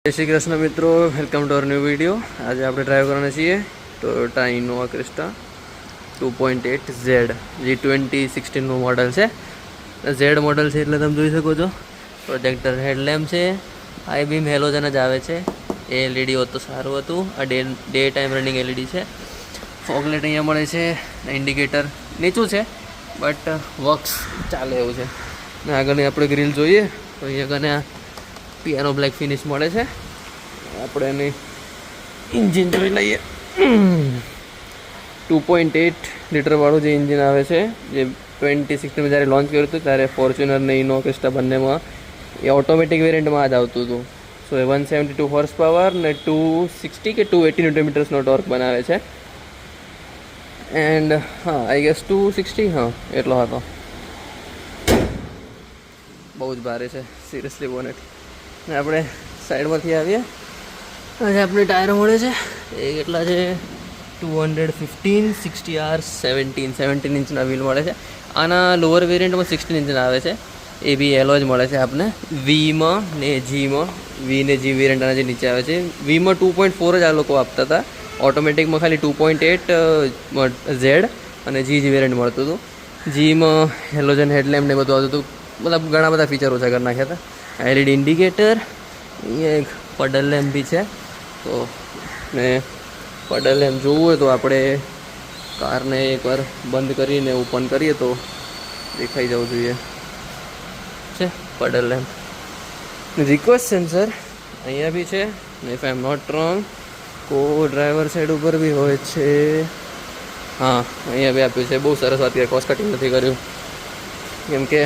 જય શ્રી કૃષ્ણ મિત્રો, welcome to our new video. આજે આપણે ડ્રાઈવ કરવાના છીએ ટોયોટા ઇનોવા ક્રિસ્ટા 2.8 ઝેડ. G2016નું મોડલ છે. ઝેડ મોડલ છે એટલે તમે જોઈ શકો છો. પ્રોજેક્ટર હેડલેમ્પ છે, હાઈ બીમ હેલોજન જ આવે છે. એ એલઈડી હોત તો સારું હતું. આ ડે ટાઈમ રનિંગ એલઈડી છે. ફોગલાઇટ અહીંયા મળે છે. ઇન્ડિકેટર નીચું છે બટ વર્ક્સ ચાલે એવું છે. ને આગળની આપણે ગ્રીલ જોઈએ તો અહીંયા કને આ પિયાનો બ્લેક ફિનિશ મળે છે. આપણે એની ઇન્જિન જોઈ લઈએ. 2.8 લીટરવાળું જે ઇન્જિન આવે છે, જે 2016માં જ્યારે લોન્ચ કર્યું હતું ત્યારે ફોર્ચ્યુનર ને ઇનોવા ક્રિસ્ટા બંનેમાં એ ઓટોમેટિક વેરિયન્ટમાં જ આવતું હતું. સો એ 172 હોર્સ પાવર ને 260 કે 280 ન્યુટન મીટર્સનો ટોર્ક બનાવે છે. એન્ડ હા, આઈ ગેસ 260 હા એટલો હતો. બહુ જ ભારે છે સિરિયસલી બોનેટ. આપણે સાઈડમાંથી આવીએ. આજે આપણે ટાયરો મળે છે એ કેટલા છે? 215 60R 17 ઇંચના વ્હીલ મળે છે. આના લોઅર વેરિયન્ટમાં 16 ઇંચના આવે છે. એ બી એલો જ મળે છે આપણને વીમાં ને જીમાં. વી ને જી વેરિયન્ટ આના જે નીચે આવે છે. વીમાં 2.4 જ આ લોકો આપતા હતા. ઓટોમેટિકમાં ખાલી 2.8 ઝેડ અને જી વેરિયન્ટ મળતું હતું. જીમાં હેલોજન હેડલેમ્પ ને બધું આવતું હતું. મતલબ ઘણા બધા ફીચર ઓછા કરી નાખ્યા હતા. એલઈડી ઇન્ડિકેટર, અહીંયા એક પડલ લેમ્પ બી છે. તો ને પડલ લેમ્પ જોવું હોય તો આપણે કારને એકવાર બંધ કરીને ઓપન કરીએ તો દેખાઈ જવું જોઈએ છે પડલ લેમ્પ. રિક્વેસ્ટ સેન્સર અહીંયા બી છે ને, if I am not wrong કો ડ્રાઈવર સાઈડ ઉપર બી હોય છે. હા, અહીંયા બી આપ્યું છે. બહુ સરસ વાત, કોસ્ટ કટિંગ નથી કર્યું. કેમ કે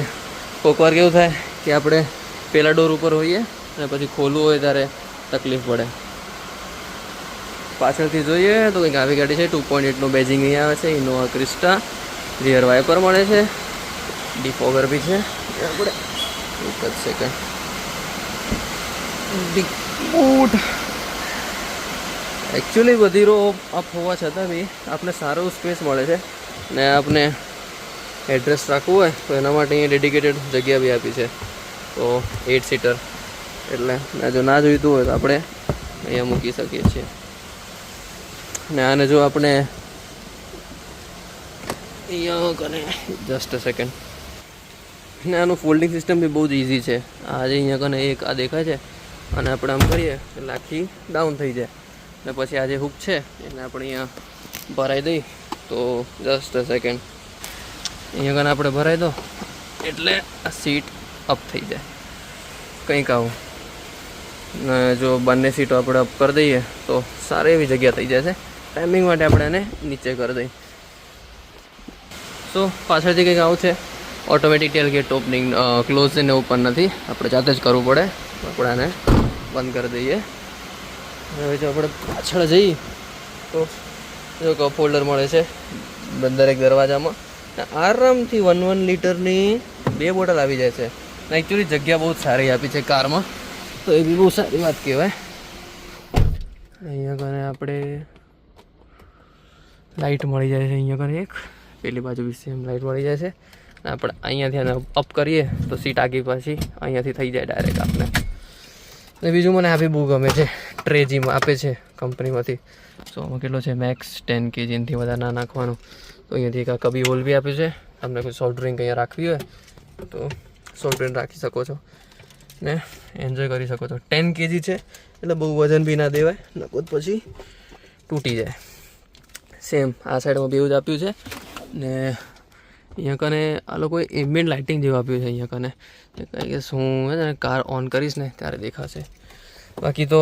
કોઈક વાર કેવું થાય કે આપણે પહેલાં ડોર ઉપર હોઈએ અને પછી ખોલવું હોય ત્યારે તકલીફ પડે. પાછળથી જોઈએ તો કંઈક આવી ગાડી છે. 2.8નું બેજિંગ અહીંયા આવે છે. Innova Crysta. રિયર વાઇપર મળે છે. ડિફોગર બી છે. આપણે એક જ સેકન્ડ. બૂટ એકચ્યુઅલી બધી રો અપ હોવા છતાં બી આપણે સારું સ્પેસ મળે છે. ને આપણે એડ્રેસ રાખવું હોય તો એના માટે અહીંયા ડેડિકેટેડ જગ્યા બી આપી છે. તો 8 સીટર એટલે જો ના જોઈતું હોય તો આપણે અહીંયા મૂકી શકીએ છીએ. ને આને જો આપણે અહીંયા કરે જસ્ટ અ સેકન્ડ. ને આનું ફોલ્ડિંગ સિસ્ટમ બી બહુ જ ઇઝી છે. આજે અહીંયા કને એક આ દેખાય છે અને આપણે આમ કરીએ એટલે આખી ડાઉન થઈ જાય. ને પછી આ જે હુક છે એને આપણે અહીંયા ભરાઈ દઈ તો જસ્ટ અ સેકન્ડ અહીંયા કને આપણે ભરાઈ દો એટલે આ સીટ અપ થઈ જાય. કંઈક આવું. ને જો બંને સીટો આપણે અપ કરી દઈએ તો સારી એવી જગ્યા થઈ જશે. ટાઈમિંગ માટે આપણે એને નીચે કરી દઈએ. સો પાછળથી કંઈક આવું છે. ઓટોમેટિક ટેલગેટ ઓપનિંગ ક્લોઝ ને ઓપન નથી, આપણે જાતે જ કરવું પડે. આપણે આને બંધ કરી દઈએ. હવે જો આપણે પાછળ જઈએ તો જો કપ હોલ્ડર મળે છે દરેક દરવાજામાં. આરામથી 1 લીટરની 2 બોટલ આવી જાય છે. એકચ્યુઅલી જગ્યા બહુ સારી આપી છે કારમાં, તો એ બી બહુ સારી વાત કહેવાય. અહીંયા કને આપણે લાઇટ મળી જાય છે. અહીંયા કને એક પેલી બાજુ બી સેમ લાઇટ મળી જાય છે. આપણે અહીંયાથી અપ કરીએ તો સીટ આગી પાછી અહીંયાથી થઈ જાય ડાયરેક્ટ આપણે. અને બીજું મને આ બી બહુ ગમે છે. ટ્રેજીમાં આપે છે કંપનીમાંથી. સો આમાં કેટલો છે? મેક્સ 10 kg, એનાથી વધારે ના નાખવાનું. તો અહીંયાથી એક આ કબી હોલ બી આપ્યું છે. તમને કોઈ સોફ્ટ ડ્રિંક અહીંયા રાખવી હોય તો સોફ્ટ ડ્રિંક રાખી શકો છો ને એન્જોય કરી શકો છો. 10 kg છે એટલે બહુ વજન બી ના દેવાય, નકો પછી તૂટી જાય. સેમ આ સાઈડમાં બી એવું જ આપ્યું છે. ને અહીંયા કને આ લોકોએ એમ્બિયન્ટ લાઇટિંગ જેવું આપ્યું છે. અહીંયા કને કંઈ કે હું છે ને કાર ઓન કરીશ ને ત્યારે દેખાશે. બાકી તો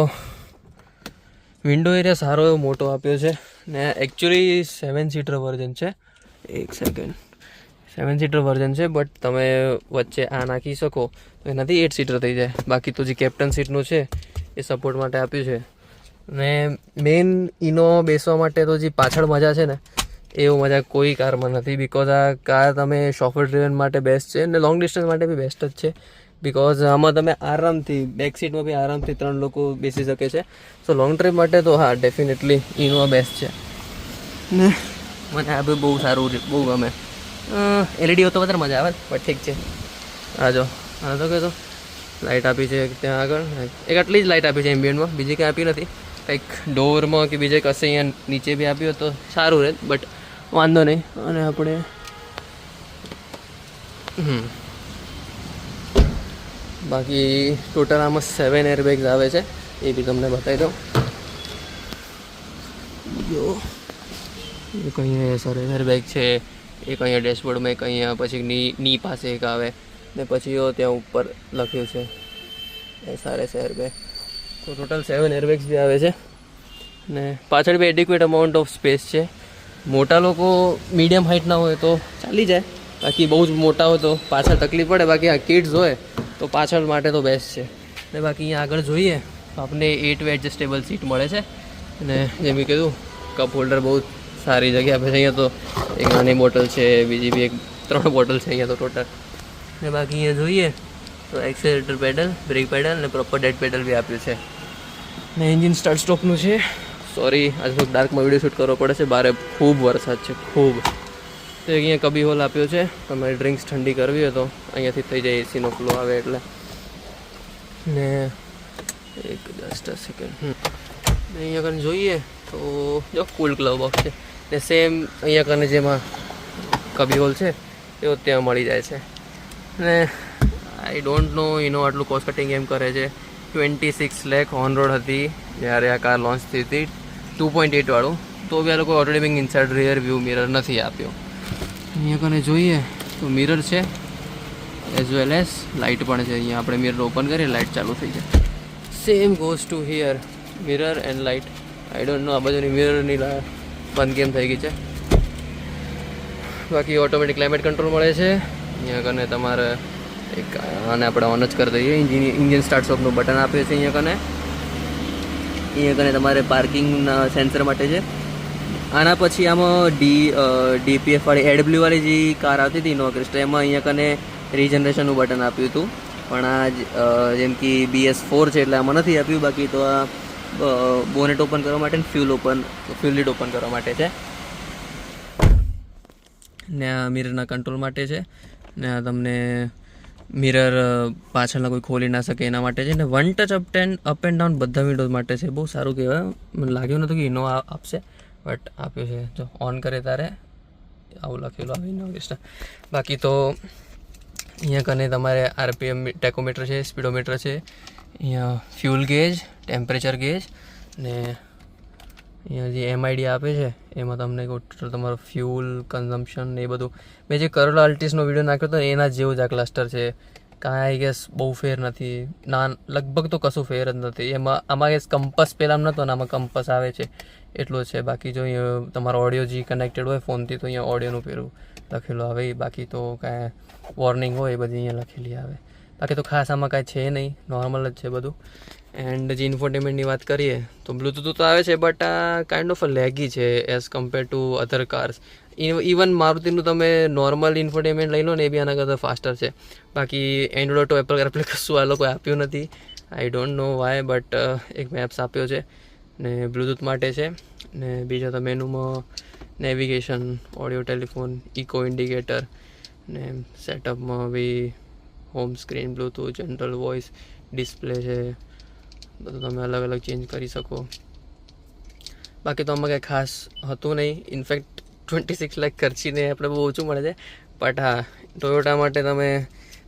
વિન્ડો એરિયા સારો એવો મોટો આપ્યો છે. ને એકચ્યુઅલી 7 સીટર વર્ઝન છે. એક સેકન્ડ, 7 સીટર વર્ઝન છે બટ તમે વચ્ચે આ નાખી શકો તો એનાથી 8 સીટર થઈ જાય. બાકી તો જે કેપ્ટન સીટનું છે એ સપોર્ટ માટે આપ્યું છે. ને મેઇન ઇનોવા બેસવા માટે તો જે પાછળ મજા છે ને એવું મજા કોઈ કારમાં નથી. બિકોઝ આ કાર તમે શોફર ડ્રિવન માટે બેસ્ટ છે અને લોંગ ડિસ્ટન્સ માટે બી બેસ્ટ જ છે. બિકોઝ આમાં તમે આરામથી બેક સીટમાં બી આરામથી 3 લોકો બેસી શકે છે. સો લોંગ ટ્રીપ માટે તો હા ડેફિનેટલી ઇનોવા બેસ્ટ છે. ને મને આ બી બહુ સારું બહુ ગમે. એલઈડી હોય તો વધારે મજા આવે બટ ઠીક છે. આ જો આ તો કહેતો લાઇટ આપી છે ત્યાં આગળ, એક આટલી જ લાઇટ આપી છે એમ્બિયન્ટમાં, બીજી કંઈ આપી નથી. કંઈક ડોરમાં કે બીજે કશે અહીંયા નીચે બી આપ્યું તો સારું રહે, બટ વાંધો નહીં. અને આપણે બાકી ટોટલ આમાં 7 એરબેગ્સ આવે છે, એ બી તમને બતાવી દઉં. જો એક અહીંયા સર એરબેગ છે, એક અહીંયા ડેશબોર્ડમાં, એક અહીંયા પછી ની પાસે એક આવે ને પછી ત્યાં ઉપર લખ્યું છે SRS એરબેગ. તો ટોટલ 7 એરબેગ્સ બી આવે છે ને પાછળ બી એડિક્વેટ અમાઉન્ટ ઓફ સ્પેસ છે. મોટા લોકો મીડિયમ હાઇટના હોય તો ચાલી જાય, બાકી બહુ જ મોટા હોય તો પાછળ તકલીફ પડે. બાકી આ કિડ્સ હોય તો પાછળ માટે તો બેસ્ટ છે. ને બાકી અહીંયા આગળ જોઈએ તો આપણને 8 વે એડજસ્ટેબલ સીટ મળે છે. અને જેમ કે કીધું કપ હોલ્ડર બહુ સારી જગ્યા આપે છે. અહીંયા તો એક નાની બોટલ છે, બીજી બી 3 બોટલ છે અહીંયા તો ટોટલ. ને બાકી અહીંયા જોઈએ તો એક્સેલેટર પેડલ, બ્રેક પેડલ ને પ્રોપર ડેડ પેડલ બી આપ્યું છે. ને એન્જિન સ્ટાર્ટ સ્ટોપનું છે. સોરી આજે થોડુંક ડાર્કમાં વિડીયો શૂટ કરવો પડે છે, બહાર ખૂબ વરસાદ છે, ખૂબ. તો અહીંયા કબી હોલ આપ્યો છે, તમારે ડ્રિંક્સ ઠંડી કરવી હોય તો અહીંયાથી થઈ જાય, એસીનો ફ્લો આવે એટલે. ને એક જસ્ટ સેકન્ડ અહીંયા કને જોઈએ તો જો કુલ ગ્લવ બોક્સ છે ને સેમ અહીંયા કને જેમાં કબી હોલ છે તેઓ ત્યાં મળી જાય છે. ને આઈ ડોન્ટ નો એનો આટલું કોસ્ટ કટિંગ એમ કરે છે. 26 લાખ ઓન રોડ હતી જ્યારે આ કાર લોન્ચ થઈ હતી 2.8 વાળું, તો બી આ લોકો automatic inside rear view mirror નથી આપ્યો. અહીંયા કને જોઈએ તો મિરર છે એઝ વેલ એઝ લાઇટ પણ છે. અહીંયા આપણે મિરર ઓપન કરીએ લાઇટ ચાલુ થઈ જાય. Same goes to here, mirror and light. I don't know આ બાજુની મિરરની બંધ કેમ થઈ ગઈ છે. બાકી ઓટોમેટિક ક્લાઇમેટ કંટ્રોલ મળે છે. અહીંયા કને તમારે એક આને આપણે ઓન જ કરી દઈએ. ઇન્જિન સ્ટાર્ટ સ્ટોપનું બટન આપ્યું છે અહીંયા કને. અહીંયા કને તમારે પાર્કિંગના સેન્સર માટે છે. આના પછી આમાં DPF વાળી AdBlue વાળી જે કાર આવતી હતી ઇનોવા ક્રિસ્ટા, એમાં અહીંયા કને રીજનરેશનનું બટન આપ્યું હતું, પણ આ જેમ કે BS4 છે એટલે આમાં નથી આપ્યું. બાકી તો આ બોનેટ ઓપન કરવા માટે ને ફ્યુલ લીડ ઓપન કરવા માટે છે. ને આ મિરરના કંટ્રોલ માટે છે. ને આ તમને મિરર પાછળના કોઈ ખોલી ના શકે એના માટે છે. ને 1 ટચ અપ એન્ડ ડાઉન બધા વિન્ડોઝ માટે છે. બહુ સારું કહેવાય. મને લાગ્યું નહોતું કે ઇનોવા આપશે, બટ આપ્યું છે. જો ઓન કરે ત્યારે આવું લખેલું આવે ઇનોવા ક્રિસ્ટા. બાકી તો અહીંયા કને તમારે RPM ટેકોમીટર છે, સ્પીડોમીટર છે, અહીંયા ફ્યુલ ગેજ, ટેમ્પરેચર ગેજ ને અહીંયા જે MID આપે છે એમાં તમને ટોટલ તમારો ફ્યુલ કન્ઝમ્પશન ને એ બધું. મેં જે કરોલા અલ્ટિસનો વિડીયો નાખ્યો હતો એના જેવું જ આ ક્લસ્ટર છે. કાંઈ આઈ ગેસ બહુ ફેર નથી, લગભગ તો કશું ફેર જ નથી. આમાં ગેસ કંપસ પહેલાં નહોતો ને આમાં કંપસ આવે છે એટલું છે. બાકી જો અહીંયા તમારો ઓડિયો જે કનેક્ટેડ હોય ફોનથી તો અહીંયા ઓડિયોનું પેલું લખેલું આવે. બાકી તો કાંઈ વોર્નિંગ હોય એ બધી અહીંયા લખેલી આવે. બાકી તો ખાસ આમાં કાંઈ છે નહીં, નોર્મલ જ છે બધું. એન્ડ જે ઇન્ફોટેનમેન્ટની વાત કરીએ તો બ્લૂટૂથ તો આવે છે, બટ આ કાઇન્ડ ઓફ લેગી છે as compare to other cars. Even મારુતિનું તમે નોર્મલ ઇન્ફોટેનમેન્ટ લઈ લો ને એ બી આના કરતાં ફાસ્ટર છે. બાકી એન્ડ્રોઇડ તો એપલ કારપ્લે કશું આ લોકોએ આપ્યું નથી. I don't know why, but એક મેપ્સ આપ્યો છે ને બ્લૂટૂથ માટે છે. ને બીજા તો મેનુમાં navigation, audio, telephone, eco indicator ને સેટઅપમાં બી home screen, Bluetooth, general voice, display છે, બધું તમે અલગ અલગ ચેન્જ કરી શકો. બાકી તો આમાં કંઈ ખાસ હતું નહીં. ઇનફેક્ટ 26 લાખ ખર્ચીને આપણે બહુ ઓછું મળે છે. બટ હા, ટોયોટા માટે તમે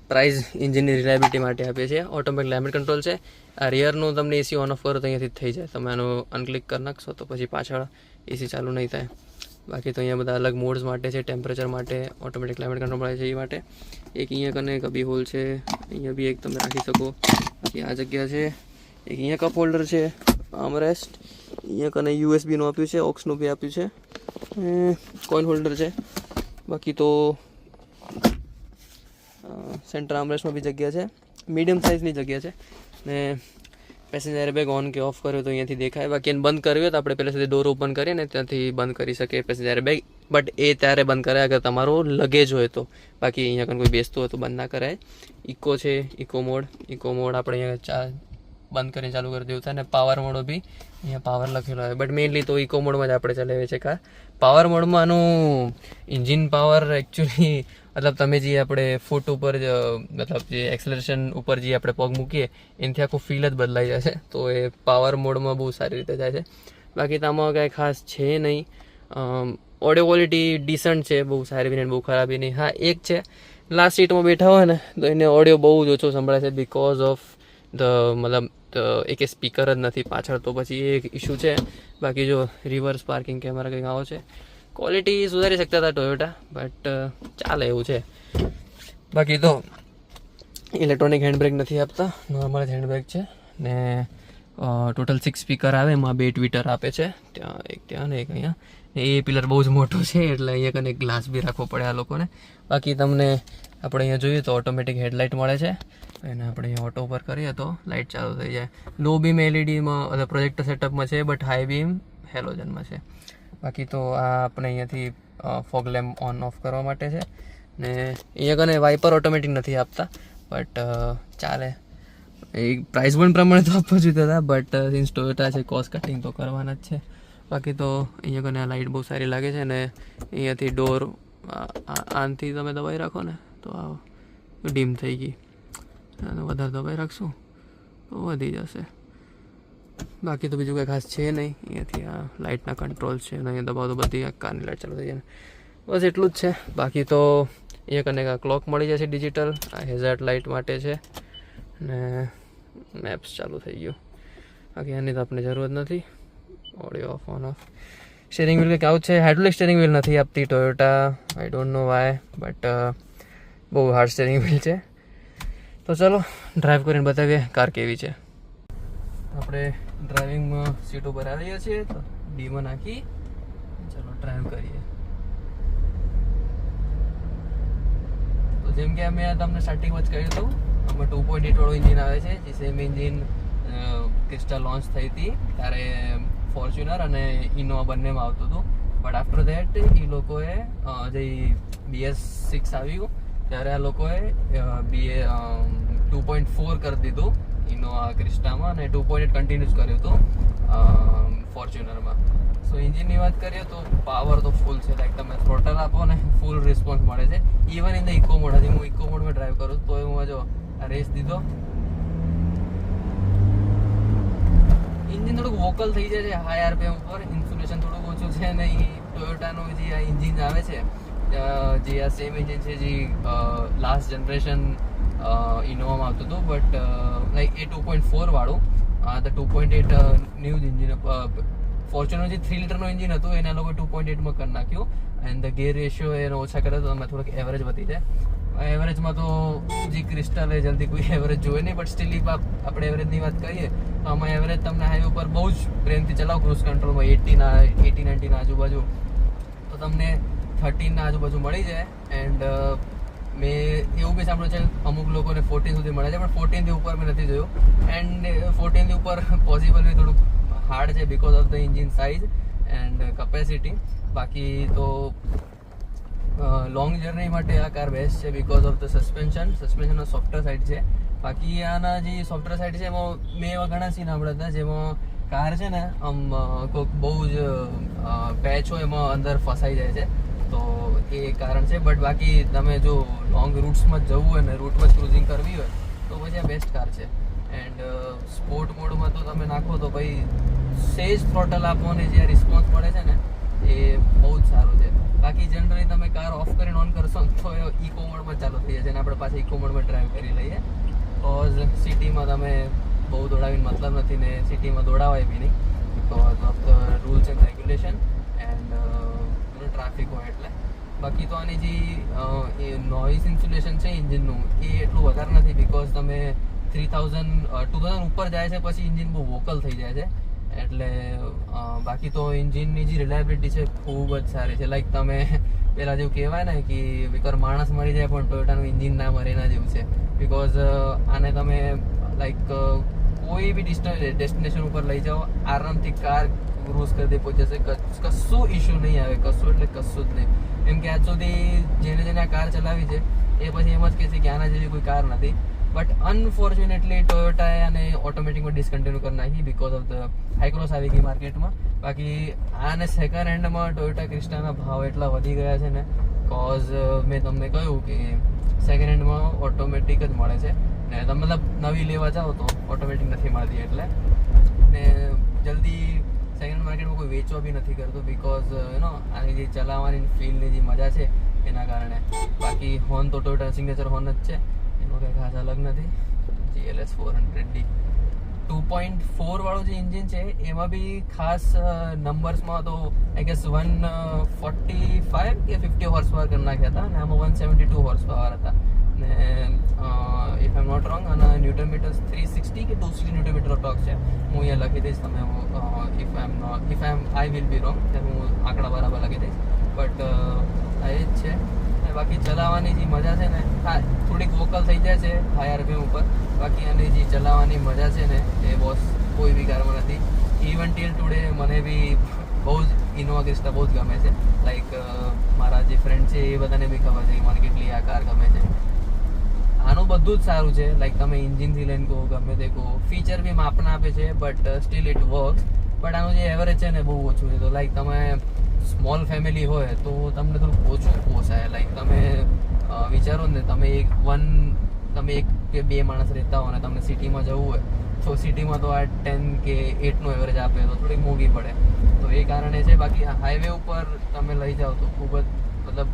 પ્રાઇઝ એન્જિનની રિલાયબિલિટી માટે આપીએ છીએ. ઓટોમેટિક ક્લાઇમેટ કંટ્રોલ છે. આ રિયરનું તમને AC ઓન ઓફ કરો તો અહીંયાથી જ થઈ જાય. તમે આનું અનક્લિક કરી નાખશો તો પછી પાછળ AC ચાલુ નહીં થાય. બાકી તો અહીંયા બધા અલગ મોડ્સ માટે છે, ટેમ્પરેચર માટે, ઓટોમેટિક ક્લાઇમેટ કંટ્રોલ મળે છે એ માટે. એક અહીંયા કને કબી હોલ છે, અહીંયા બી એક તમે રાખી શકો. બાકી આ જગ્યા છે. એક અહીંયા કપ હોલ્ડર છે, આર્મરેસ્ટ, અહીંયા કને USB નું આપ્યું છે, ઓક્સનું બી આપ્યું છે, કોઈન હોલ્ડર છે. બાકી તો સેન્ટર આર્મરેસ્ટમાં બી જગ્યા છે, મીડિયમ સાઇઝની જગ્યા છે. ને પેસેન્જર એરબેગ ઓન કે ઓફ કર્યો તો અહીંયાથી દેખાય. બાકી એને બંધ કર્યો તો આપણે પહેલાં સુધી ડોર ઓપન કરીએ ને ત્યાંથી બંધ કરી શકીએ પેસેન્જર એરબેગ. બટ એ ત્યારે બંધ કરાય અગર તમારો લગેજ હોય તો. બાકી અહીંયા કોઈ બેસતું હોય તો બંધ ના કરાય. ઇકો છે, ઇકો મોડ આપણે અહીંયા બંધ કરીને ચાલુ કરી દેવું થાય. અને પાવર મોડ બી અહીંયા પાવર લખેલો હોય, બટ મેઇનલી તો ઇકો મોડમાં જ આપણે ચલાવીએ છીએ કાર. પાવર મોડમાં આનું ઇન્જિન પાવર એકચ્યુઅલી મતલબ તમે જે આપણે ફૂટ ઉપર મતલબ જે એક્સલરેશન ઉપર જે આપણે પગ મૂકીએ એનાથી આખું ફીલ જ બદલાઈ જાય છે. તો એ પાવર મોડમાં બહુ સારી રીતે જાય છે. બાકી તો આમાં કાંઈ ખાસ છે નહીં. ઓડિયો ક્વોલિટી ડિસન્ટ છે, બહુ સારી બી નહીં બહુ ખરાબી નહીં. હા એક છે, લાસ્ટ સીટમાં બેઠા હોય ને તો એને ઓડિયો બહુ જ ઓછો સંભળાય છે બિકોઝ ઓફ મતલબ એક સ્પીકર જ નથી પાછળ, તો પછી એ એક ઇશ્યુ છે. બાકી જો રિવર્સ પાર્કિંગ કેમેરા કંઈક આવો છે. ક્વોલિટી સુધારી શકતા હતા ટોયોટા, બટ ચાલે એવું છે. બાકી તો ઇલેક્ટ્રોનિક હેન્ડબ્રેક નથી આપતા, નોર્મલ હેન્ડબ્રેક છે. ને ટોટલ 6 સ્પીકર આવે, એમાં 2 ટ્વિટર આપે છે, ત્યાં ને એક અહીંયા. એ પિલર બહુ જ મોટો છે એટલે અહીંયા કને ગ્લાસ બી રાખવો પડે આ લોકોને. બાકી તમને આપણે અહીંયા જોઈએ તો ઓટોમેટિક હેડલાઇટ મળે છે, એને આપણે અહીંયા ઓટો ઉપર કરીએ તો લાઇટ ચાલુ થઈ જાય. લો બીમ એલઈડીમાં એટલે પ્રોજેક્ટર સેટઅપમાં છે, બટ હાઈ બીમ હેલોજનમાં છે. બાકી તો આ આપણે અહીંયાથી ફોગ લેમ્પ ઓન ઓફ કરવા માટે છે. ને અહીંયા કને વાઇપર ઓટોમેટિક નથી આપતા, બટ ચાલે. એ પ્રાઇસ પણ પ્રમાણે તો આપવા જોઈએ હતા, બટ સિન્સ ટોયોટા છે કોસ્ટ કટિંગ તો કરવાના જ છે. બાકી તો અહીંયા કને આ લાઇટ બહુ સારી લાગે છે. ને અહીંયાથી ડોર આનથી તમે દબાઈ રાખો ને તો આ ડીમ થઈ ગઈ, અને વધારે દબાઈ રાખશું તો વધી જશે. બાકી તો બીજું કંઈ ખાસ છે નહીં. અહીંયાથી આ લાઇટના કંટ્રોલ છે, અને અહીંયા દબાવો તો બધી આ કારની લાઇટ ચાલુ થઈ જાય. બસ એટલું જ છે. બાકી તો અહીંયા કને આ ક્લોક મળી જશે ડિજિટલ, આ હેઝાર્ડ લાઇટ માટે છે. ને મેપ્સ ચાલુ થઈ ગયું. બાકી આની તો આપણે જરૂર જ નથી. Audio off on off. Steering wheel કંઈક આવું છે. હાઇડ્રોલિક સ્ટેરિંગ વ્હીલ નથી આપતી Toyota, I don't know why, but બહુ હાર્ડ સ્ટેરિંગ વ્હીલ છે. તો ચલો ડ્રાઈવ કરીને બતાવીએ કાર કેવી છે. આપણે ડ્રાઇવિંગમાં સીટ ઉપર આવીએ છીએ, તો ડીમાં નાખી ચલો ડ્રાઈવ કરીએ. તો જેમ કે મેં તમને સ્ટાર્ટિંગમાં જ કહ્યું હતું, આમાં 2.8 વાળું ઇન્જિન આવે છે, જે સેમ ઇન્જિન ક્રિસ્ટા લોન્ચ થઈ હતી ત્યારે ફોર્ચ્યુનર અને ઇનોવા બંનેમાં આવતું હતું. બટ આફ્ટર ધેટ એ લોકોએ જે BS6 આવ્યું ત્યારે આ લોકોએ 2.4 કરી દીધું ઇનોવા ક્રિસ્ટામાં, અને 2.8 કન્ટિન્યુઅસ કર્યું હતું ફોર્ચ્યુનરમાં. સો એન્જિનની વાત કરીએ તો પાવર તો ફૂલ છે, લાઈક તમે થ્રોટલ આપો ને ફૂલ રિસ્પોન્સ મળે છે. Even in the eco mode, હજી હું ઇકો મોડમાં ડ્રાઈવ કરું તો હું જો આ રેસ દીધો, ઇન્જિન થોડુંક વોકલ થઈ જાય છે હાઈ RPM ઉપર. ઇન્સ્યુલેશન થોડુંક ઓછું છે, ને એ ટોયોટાનું જે આ ઇન્જિન આવે છે, જે આ સેમ ઇન્જિન છે જે લાસ્ટ જનરેશન ઇનોવામાં આવતું હતું, બટ લાઈક એ 2.4 વાળું, ધ 2.8 ન્યૂ ઇન્જિન ફોર્ચ્યુનર જે 3 લીટરનું ઇન્જિન હતું એને આ લોકો 2.8માં કરી નાખ્યું. એન્ડ ધ ગેર રેશિયો એનો ઓછા કર્યો તો અમે થોડુંક એવરેજ વધી જાય. એવરેજમાં તો જે ક્રિસ્ટલ એ જલ્દી કોઈ એવરેજ જોઈએ નહીં, બટ સ્ટીલ આપણે એવરેજની વાત કરીએ તો આમાં એવરેજ તમને હાઈવે ઉપર બહુ જ પ્રેમથી ચલાવો ક્રૂઝ કંટ્રોલમાં 80-90 ના આજુબાજુ તો તમને 13 ના આજુબાજુ મળી જાય. એન્ડ મેં એવું બી સાંભળ્યું છે અમુક લોકોને 14 સુધી મળે છે, પણ 14 થી ઉપર મેં નથી જોયું. એન્ડ 14 થી ઉપર પોસિબલ બી થોડુંક હાર્ડ છે because of the engine size and capacity. બાકી તો લોંગ જર્ની માટે આ કાર બેસ્ટ છે બિકોઝ ઓફ ધ સસ્પેન્શનનો સોફ્ટવેર સાઇડ છે. બાકી આના જે સોફ્ટવેર સાઇડ છે એમાં મેં એવા ઘણા સીન સાંભળ્યા હતા જેમાં કાર છે ને આમ કોઈક બહુ જ પેચ હોય એમાં અંદર ફસાઈ જાય છે, તો એ કારણ છે. બટ બાકી તમે જો લોંગ રૂટ્સમાં જ જવું હોય ને રૂટમાં જ ક્રુઝિંગ કરવી હોય તો પછી આ બેસ્ટ કાર છે. એન્ડ સ્પોર્ટ મોડમાં તો તમે નાખો તો ભાઈ સેજ થ્રોટલ આપોને જે રિસ્પોન્સ મળે છે ને એ બહુ જ સારું છે. બાકી જનરલી તમે કાર ઓફ કરીને ઓન કરશો તો ઇકો મોડમાં ચાલુ થઈ જશે, અને આપણે પાછા ઇકો મોડમાં ડ્રાઈવ કરી લઈએ. બિકોઝ સિટીમાં તમે બહુ દોડાવીને મતલબ નથી, ને સિટીમાં દોડાવાય બી નહીં because of the rules and regulation and traffic હોય એટલે. બાકી તો આની જે નોઇઝ ઇન્સ્યુલેશન છે ઇન્જિનનું એ એટલું વધારે નથી બિકોઝ તમે 2000 ઉપર જાય છે પછી ઇન્જિન બહુ વોકલ થઈ જાય છે એટલે. બાકી તો ઇન્જિનની જે રિલાયબિલિટી છે ખૂબ જ સારી છે. લાઈક તમે પહેલાં જેવું કહેવાય ને કે એકવાર માણસ મરી જાય પણ ટોયોટાનું ઇન્જિન ના મરે એના જેવું છે. બિકોઝ આને તમે લાઈક કોઈ બી ડેસ્ટિનેશન ઉપર લઈ જાઓ આરામથી કાર ક્રૂઝ કરી દે પહોંચી જશે, કશું ઇશ્યુ નહીં આવે, કશું એટલે કશું જ નહીં. એમ કે આજ સુધી જેને આ કાર ચલાવી છે એ પછી એમ જ કહે છે કે આના જેવી કોઈ કાર નથી. બટ અનફોર્ચ્યુનેટલી ટોયોટાએ આને ઓટોમેટિકમાં ડિસકન્ટિન્યુ કરી નાખી બિકોઝ ઓફ ધ હાઈક્રોસ આવી ગઈ માર્કેટમાં. બાકી આને સેકન્ડ હેન્ડમાં ટોયોટા ક્રિસ્ટાના ભાવ એટલા વધી ગયા છે ને, કોઝ મેં તમને કહ્યું કે સેકન્ડ હેન્ડમાં ઓટોમેટિક જ મળે છે ને, તમે મતલબ નવી લેવા જાઓ તો ઓટોમેટિક નથી મળતી, એટલે ને જલ્દી સેકન્ડ હેન્ડ માર્કેટમાં કોઈ વેચવા બી નથી કરતું બિકોઝ આની જે ચલાવવાની ફીલની જે મજા છે એના કારણે. બાકી હોર્ન તો ટોયોટા સિગ્નેચર હોર્ન જ છે, એમાં કંઈ ખાસ અલગ નથી. GLS 400D 2.4 વાળું જે એન્જિન છે એમાં બી ખાસ નંબર્સમાં તો આઈ ગેસ 145 કે 50 હોર્સ પાવર કરી નાખ્યા હતા અને આમાં 172 હોર્સ પાવર હતા ને if I am not wrong અને ન્યૂટન મીટર્સ 360 કે 260 ન્યૂટન મીટર ટોર્ક છે. હું અહીંયા લખી દઈશ, તમે આઈ વિલ બી રોંગ, હું આંકડા બરાબર લખી દઈશ, બટ આ એ જ છે. બાકી ચલાવવાની જે મજા છે ને, હા થોડીક વોકલ થઈ જાય છે હાઈ આરપીએમ ઉપર, બાકી આની જે ચલાવવાની મજા છે ને એ બોસ કોઈ બી કારમાં નથી. ઇવન ટીલ ટુડે મને બી બહુ જ ઇનોવા ક્રિસ્ટા બહુ જ ગમે છે. લાઈક મારા જે ફ્રેન્ડ છે એ બધાને બી ખબર છે કે મને કેટલી આ કાર ગમે છે. આનું બધું જ સારું છે, લાઈક તમે ઇન્જિનથી લઈને કહો ગમે તે કહો, ફીચર બી માપના આપે છે but still it works. But આનું જે એવરેજ છે ને બહુ ઓછું છે. તો લાઈક તમે સ્મોલ ફેમિલી હોય તો તમને થોડું ઓછું પોસાય. લાઈક તમે વિચારો ને, તમે એક કે બે માણસ રહેતા હો ને તમને સિટીમાં જવું હોય તો સિટીમાં તો આ 10 કે 8નું એવરેજ આપે તો થોડીક મોંઘી પડે, તો એ કારણે છે. બાકી હાઈવે ઉપર તમે લઈ જાઓ તો ખૂબ જ મતલબ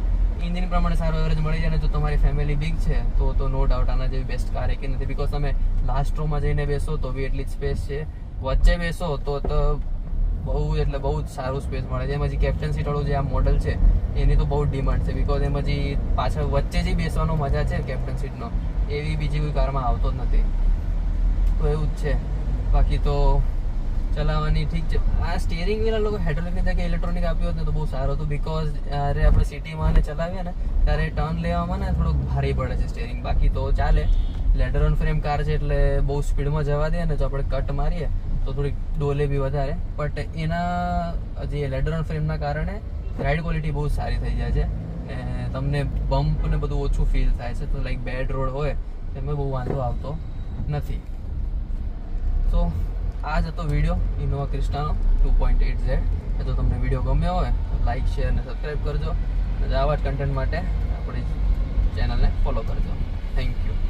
ઇન્જિન પ્રમાણે સારો એવરેજ મળી જાય ને. જો તમારી ફેમિલી બિગ છે તો નો ડાઉટ આના જેવી બેસ્ટ કાર એક નથી, બિકોઝ તમે લાસ્ટ રોમાં જઈને બેસો તો બી એટલી જ સ્પેસ છે, વચ્ચે બેસો તો બહુ એટલે બહુ જ સારું સ્પેસ મળે છે. એમાં જે કેપ્ટન સીટ વાળું જે આ મોડલ છે એની તો બહુ ડિમાન્ડ છે, બિકોઝ એમાં જે પાછળ વચ્ચે જે બેસવાનો મજા છે કેપ્ટન સીટનો એવી બીજી કોઈ કારમાં આવતો જ નથી. તો એવું જ છે. બાકી તો ચલાવવાની ઠીક છે. આ સ્ટીયરિંગ વ્હીલ લોકો હાઇડ્રોલિકની જગ્યાએ ઇલેક્ટ્રોનિક આપ્યો હોત ને તો બહુ સારું હતું, બિકોઝ જ્યારે આપણે સિટીમાં ને ચલાવીએ ને ત્યારે ટર્ન લેવામાં ને થોડુંક ભારે પડે છે સ્ટીયરિંગ. બાકી તો ચાલે, લેડર ઓન ફ્રેમ કાર છે એટલે બહુ સ્પીડમાં જવા દે ને જો આપણે કટ મારીએ તો થોડીક ડોલે બી વધારે, બટ એના જે લેડર ઓન ફ્રેમના કારણે રાઇડ ક્વોલિટી બહુ સારી થઈ જાય છે ને તમને બમ્પ ને બધું ઓછું ફીલ થાય છે. તો લાઈક બેડ રોડ હોય એમાં બહુ વાંધો આવતો નથી. તો આ જ હતો વિડીયો ઇનોવા ક્રિસ્ટાનો 2.8Z. જો તમને વિડીયો ગમ્યો હોય તો લાઈક, શેર અને સબસ્ક્રાઈબ કરજો અને આવા જ કન્ટેન્ટ માટે આપણી ચેનલને ફોલો કરજો.